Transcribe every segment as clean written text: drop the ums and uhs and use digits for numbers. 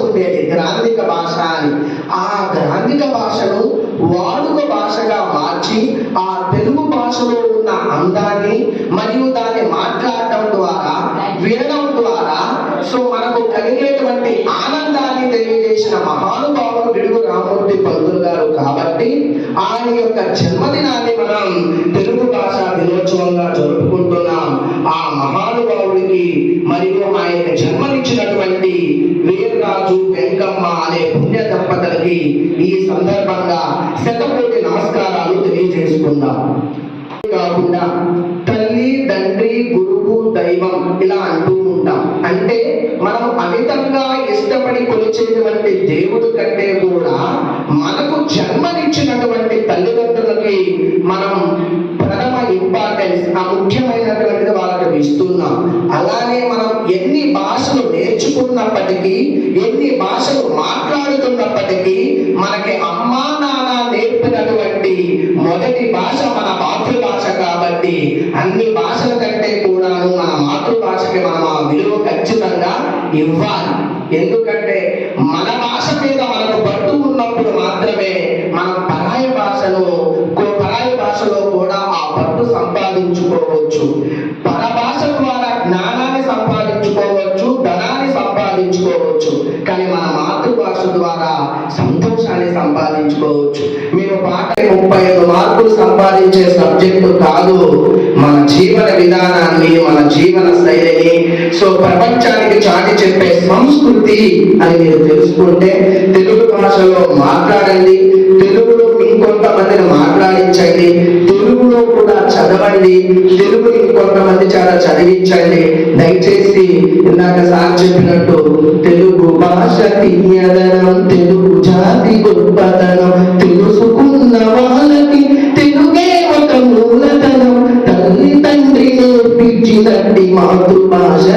ఉండేది, గ్రాంధిక భాష అని. ఆ గ్రాంధిక భాషను వాడుక భాషగా మార్చి ఆ తెలుగు భాషలో ఉన్న అందాన్ని మరియు దాన్ని మాట్లాడటం ద్వారా, వినడం ద్వారా మనకు కలిగేటువంటి ఆనందాన్ని తెలియజేసిన మహానుభావుడు పిడుగు రామ్మూర్తి పంతులు గారు. కాబట్టి ఆయన యొక్క జన్మదినాన్ని మనం తెలుగు భాష దినోత్సవంగా జరుపుకుంటున్నాం. ఆ మహానుభావుడికి మరియు ఆయన జన్మనిచ్చినటువంటి వీర్రాజు వెంకమ్మ అనే పుణ్య దంపతులకి ఈ సందర్భంగా శతకోటి నమస్కారాలు తెలియజేసుకుందాం. కాకుండా తల్లి, తండ్రి, గురువు, దైవం ఇలా అంటూ ఉంటాం. అంటే మనం అమితంగా ఇష్టపడి కొలిచేటువంటి దేవుడు కంటే కూడా మనకు జన్మనిచ్చినటువంటి తల్లిదండ్రులకి మనం ప్రథమ ఇంపార్టెన్స్, ఆ ముఖ్యమైనటువంటిది వాళ్ళకి ఇస్తున్నాం. అలానే మనం ఎన్ని భాషలు నేర్చుకున్నప్పటికీ, ఎన్ని భాషలు మాట్లాడుతున్నప్పటికీ మనకి అమ్మా నాన్న నేర్పినటువంటి మొదటి భాష మన మాతృభాష. కాబట్టి అన్ని భాషల కంటే కూడాను మన మాతృభాషకి మనం ఆ విలువ ఖచ్చితంగా ఇవ్వాలి. ఎందుకంటే మన భాష మీద మనకు పట్టు ఉన్నప్పుడు మాత్రమే మనం పరాయి భాషలో కూడా ఆ పట్టు సంపాదించుకోవచ్చు. పరభాష ద్వారా జ్ఞానాన్ని సంపాదించుకోవచ్చు, ధనాన్ని సంపాదించుకోవచ్చు. కానీ మన మాతృభాష ద్వారా సంతోషాన్ని సంపాదించుకోవచ్చు. మీరు పాట 35 మార్కులు సంపాదించే సబ్జెక్టు కాదు, మన జీవన విధానాన్ని, మన జీవన శైలిని ప్రపంచానికి చాటి చెప్పే సంస్కృతి అని మీరు తెలుసుకుంటే తెలుగు భాషలో మాట్లాడండి, తెలుగులో ఇంకొంతమందిని మాట్లాడించండి, తెలుగులో కూడా చదవండి, తెలుగు ఇంకొంతమంది చాలా చదివించండి. దయచేసి ఇందాక సార్ చెప్పినట్టు తెలుగు భాష తీయదనం, తెలుగు జాతి గొప్పతనం, తెలుసుకున్న వాళ్ళకి తెలుగే ఒక మూలతనం, తల్లి తండ్రి నేర్పించినట్టి మాతృభాష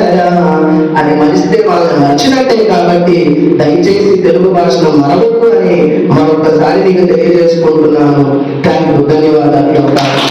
అని మరిస్తే వాళ్ళని నచ్చినట్టే. కాబట్టి దయచేసి తెలుగు భాషను మరవద్దు అని మరొకసారి నీకు తెలియజేసుకుంటున్నాను. ధన్యవాదాలు.